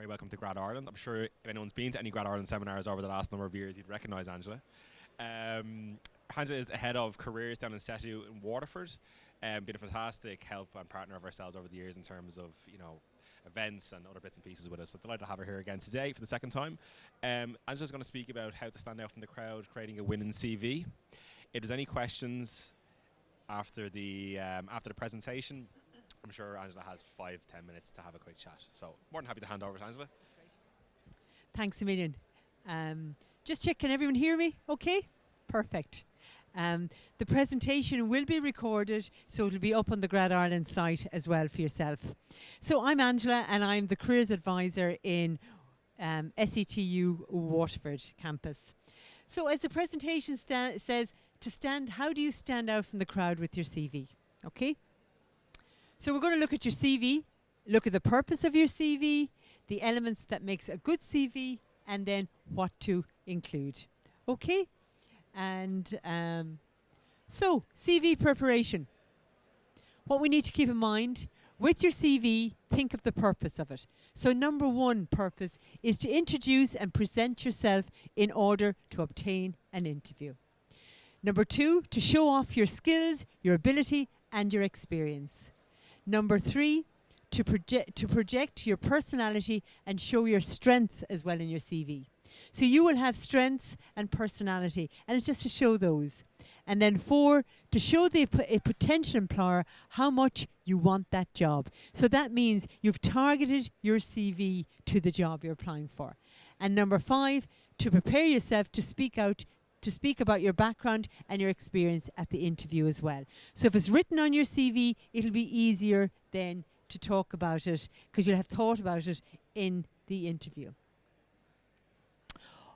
very welcome to Grad Ireland. I'm sure if anyone's been to any Grad Ireland seminars over the last number of years, you'd recognise Angela. Angela is the head of careers down in SETU in Waterford. Been a fantastic help and partner of ourselves over the years in terms of, events and other bits and pieces with us. So delighted to have her here again today for the second time. Angela's going to speak about how to stand out from the crowd, creating a winning CV. If there's any questions after the presentation, I'm sure Angela has 5-10 minutes to have a quick chat. So more than happy to hand over to Angela. Thanks a million. Just check, can everyone hear me? Okay? Perfect. The presentation will be recorded, so it'll be up on the Grad Ireland site as well for yourself. So I'm Angela, and I'm the Careers Advisor in SETU Waterford campus. So as the presentation says, how do you stand out from the crowd with your CV? Okay? So we're going to look at your CV, look at the purpose of your CV, the elements that makes a good CV, and then what to include. Okay? And so CV preparation. What we need to keep in mind, with your CV, think of the purpose of it. So number one purpose is to introduce and present yourself in order to obtain an interview. Number two, to show off your skills, your ability, and your experience. Number three, to project your personality and show your strengths as well in your CV. So you will have strengths and personality, and it's just to show those. And then four, to show a potential employer how much you want that job. So that means you've targeted your CV to the job you're applying for. And number five, to prepare yourself to speak about your background and your experience at the interview as well. So if it's written on your CV, it'll be easier then to talk about it because you'll have thought about it in the interview.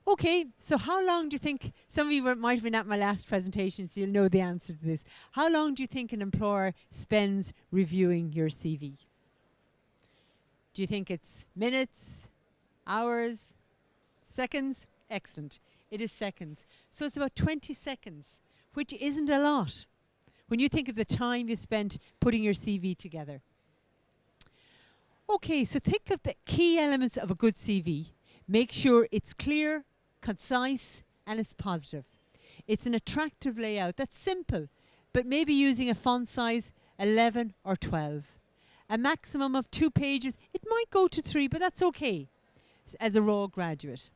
Okay, so how long do you think, some of you might have been at my last presentation, so you'll know the answer to this. How long do you think an employer spends reviewing your CV? Do you think it's minutes, hours, seconds? Excellent. It is seconds. So it's about 20 seconds, which isn't a lot when you think of the time you spent putting your CV together. Okay, so think of the key elements of a good CV. Make sure it's clear, concise, and it's positive. It's an attractive layout that's simple, but maybe using a font size 11 or 12. A maximum of 2 pages. It might go to 3, but that's okay as a raw graduate.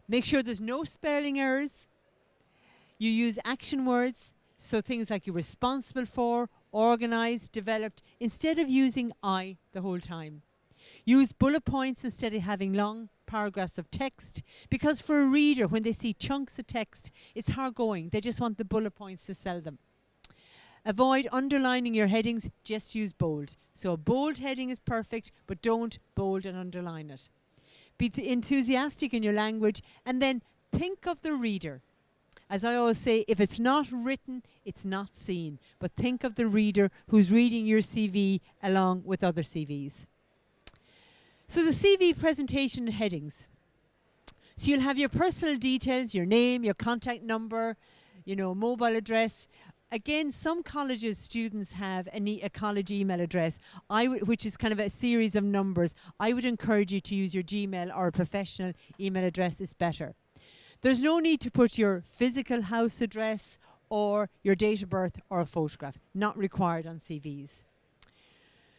Make sure there's no spelling errors. You use action words, so things like you're responsible for, organized, developed, instead of using I the whole time. Use bullet points instead of having long paragraphs of text, because for a reader, when they see chunks of text, it's hard going. They just want the bullet points to sell them. Avoid underlining your headings, just use bold. So a bold heading is perfect, but don't bold and underline it. Be enthusiastic in your language, and then think of the reader. As I always say, if it's not written, it's not seen. But think of the reader who's reading your CV along with other CVs. So the CV presentation headings. So you'll have your personal details, your name, your contact number, mobile address. Again, some colleges, students have a college email address, which is kind of a series of numbers. I would encourage you to use your Gmail or a professional email address is better. There's no need to put your physical house address or your date of birth or a photograph. Not required on CVs.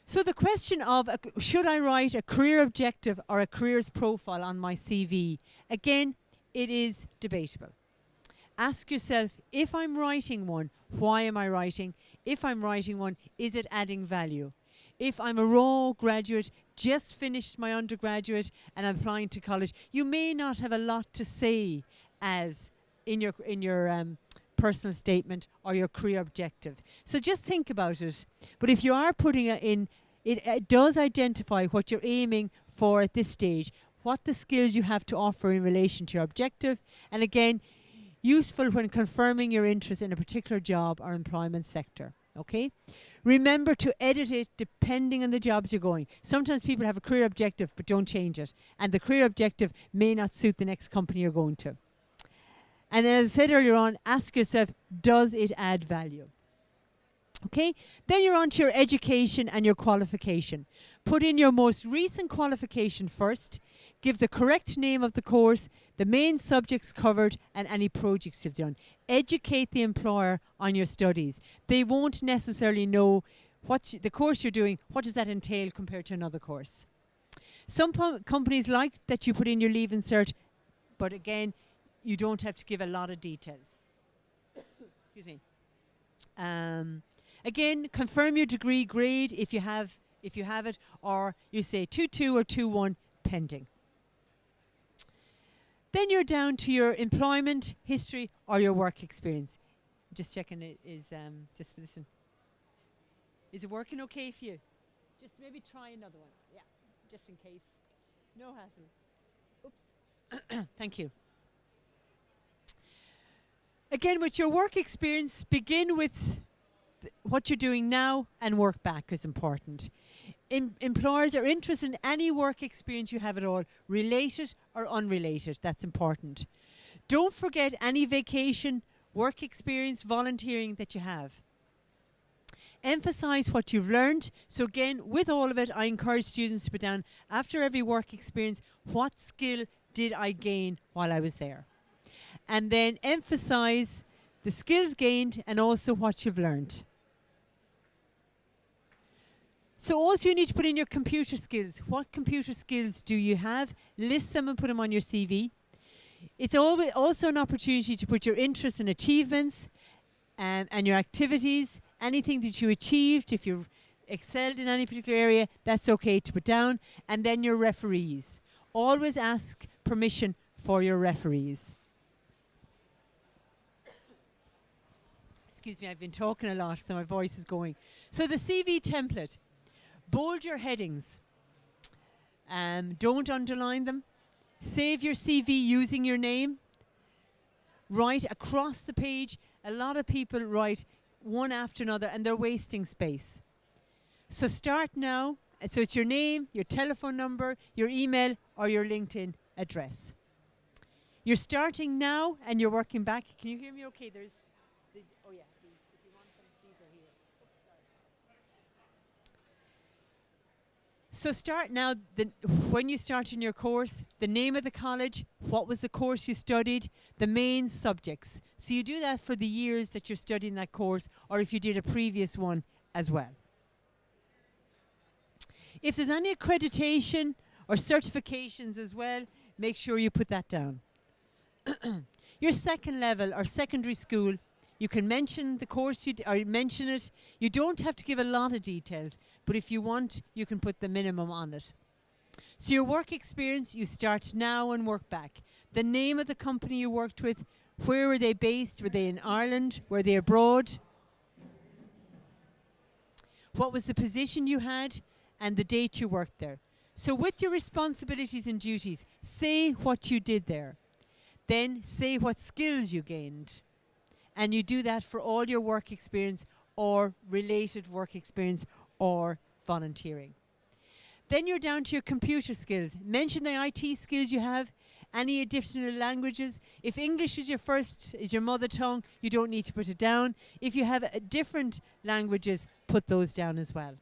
So the question of, should I write a career objective or a careers profile on my CV? Again, it is debatable. Ask yourself, if I'm writing one, why am I writing? If I'm writing one, is it adding value? If I'm a raw graduate, just finished my undergraduate and I'm applying to college, you may not have a lot to say as in your personal statement or your career objective. So just think about it. But if you are putting it in, it does identify what you're aiming for at this stage, what the skills you have to offer in relation to your objective, and again, useful when confirming your interest in a particular job or employment sector. Okay? Remember to edit it depending on the jobs you're going. Sometimes people have a career objective but don't change it, and the career objective may not suit the next company you're going to. And as I said earlier on, ask yourself, does it add value? Okay, then you're on to your education and your qualification. Put in your most recent qualification first, give the correct name of the course, the main subjects covered, and any projects you've done. Educate the employer on your studies. They won't necessarily know what the course you're doing, what does that entail compared to another course. Some companies like that you put in your leave insert, but again, you don't have to give a lot of details. Excuse me. Again, confirm your degree grade if you have it, or you say 2.2 or 2.1 pending. Then you're down to your employment history or your work experience. Just checking it is just for this one. Is it working okay for you? Just maybe try another one. Yeah, just in case. No hassle. Oops. Thank you. Again, with your work experience, begin with what you're doing now and work back is important. Employers are interested in any work experience you have at all, related or unrelated. That's important. Don't forget any vacation, work experience, volunteering that you have. Emphasize what you've learned. So again, with all of it, I encourage students to put down, after every work experience, what skill did I gain while I was there? And then emphasize the skills gained and also what you've learned. So also you need to put in your computer skills. What computer skills do you have? List them and put them on your CV. It's also an opportunity to put your interests and achievements and your activities, anything that you achieved. If you've excelled in any particular area, that's okay to put down. And then your referees. Always ask permission for your referees. Excuse me, I've been talking a lot, so my voice is going. So the CV template. Bold your headings. Don't underline them. Save your CV using your name. Write across the page. A lot of people write one after another and they're wasting space. So start now. So it's your name, your telephone number, your email, or your LinkedIn address. You're starting now and you're working back. Can you hear me okay? Oh yeah, if you want them, these are here. So start now, when you start in your course, the name of the college, what was the course you studied, the main subjects. So you do that for the years that you're studying that course, or if you did a previous one as well. If there's any accreditation or certifications as well, make sure you put that down. Your second level or secondary school, you can mention the course or mention it. You don't have to give a lot of details, but if you want, you can put the minimum on it. So your work experience, you start now and work back. The name of the company you worked with, where were they based? Were they in Ireland? Were they abroad? What was the position you had and the date you worked there? So with your responsibilities and duties, say what you did there. Then say what skills you gained. And you do that for all your work experience or related work experience or volunteering. Then you're down to your computer skills. Mention the IT skills you have, any additional languages. If English is your mother tongue, you don't need to put it down. If you have different languages, put those down as well.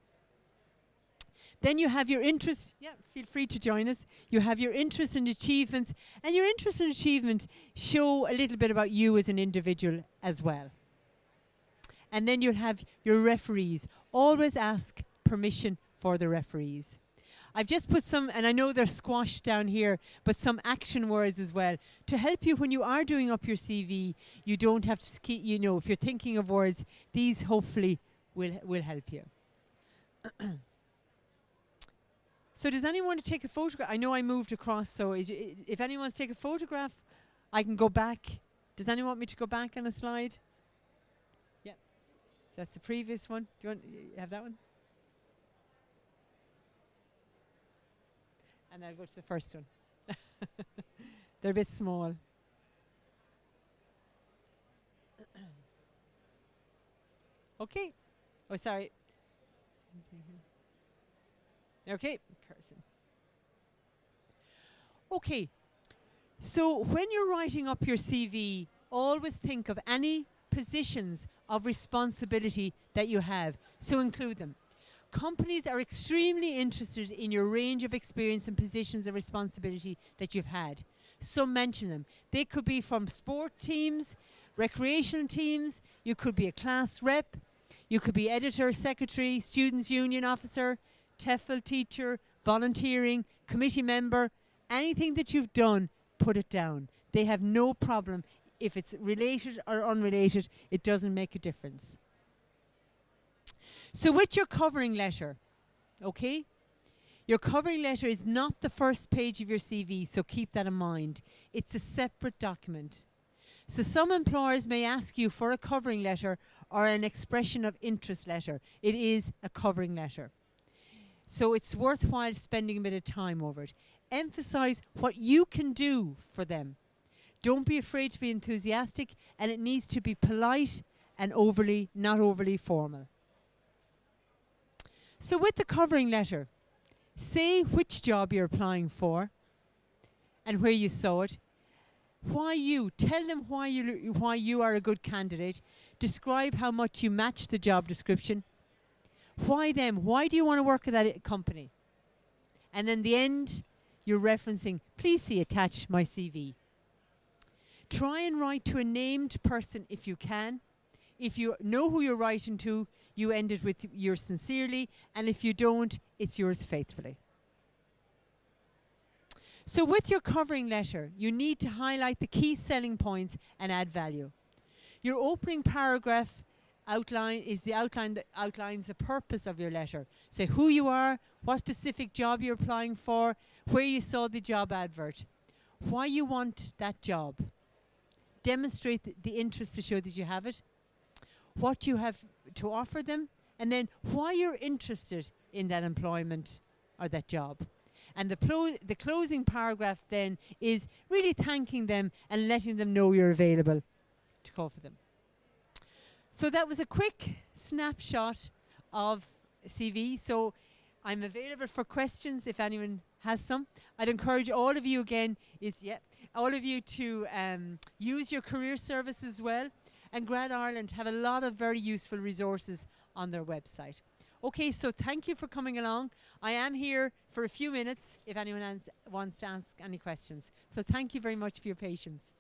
Then you have your interest. Yeah, feel free to join us. You have your interests and achievements. And your interests and achievement show a little bit about you as an individual as well. And then you'll have your referees. Always ask permission for the referees. I've just put some, and I know they're squashed down here, but some action words as well to help you when you are doing up your CV. You don't have to keep, if you're thinking of words, these hopefully will help you. So does anyone want to take a photograph? I know I moved across, so if anyone wants to take a photograph, I can go back. Does anyone want me to go back on a slide? Yeah. That's the previous one. Do you have that one? And I'll go to the first one. They're a bit small. Okay. Oh, sorry. Okay. Carson. Okay. So when you're writing up your CV, always think of any positions of responsibility that you have, so include them. Companies are extremely interested in your range of experience and positions of responsibility that you've had. So mention them. They could be from sport teams, recreational teams, you could be a class rep, you could be editor, secretary, students' union officer, TEFL teacher, volunteering, committee member, anything that you've done, put it down. They have no problem. If it's related or unrelated, it doesn't make a difference. So with your covering letter, okay? Your covering letter is not the first page of your CV, so keep that in mind. It's a separate document. So some employers may ask you for a covering letter or an expression of interest letter. It is a covering letter. So it's worthwhile spending a bit of time over it. Emphasize what you can do for them. Don't be afraid to be enthusiastic, and it needs to be polite and not overly formal. So with the covering letter, say which job you're applying for and where you saw it. Why you? Tell them why you are a good candidate. Describe how much you match the job description. Why them? Why do you want to work at that company? And then the end, you're referencing, please see attached my CV. Try and write to a named person if you can. If you know who you're writing to, you end it with yours sincerely, and if you don't, it's yours faithfully. So with your covering letter, you need to highlight the key selling points and add value. Your opening paragraph is the outline that outlines the purpose of your letter. Say who you are, what specific job you're applying for, where you saw the job advert, why you want that job. Demonstrate the interest to show that you have it, what you have to offer them, and then why you're interested in that employment or that job. And the closing paragraph then is really thanking them and letting them know you're available to call for them. So that was a quick snapshot of CV. So I'm available for questions if anyone has some. I'd encourage all of you again to use your career service as well. And Grad Ireland have a lot of very useful resources on their website. Okay, so thank you for coming along. I am here for a few minutes if anyone wants to ask any questions. So thank you very much for your patience.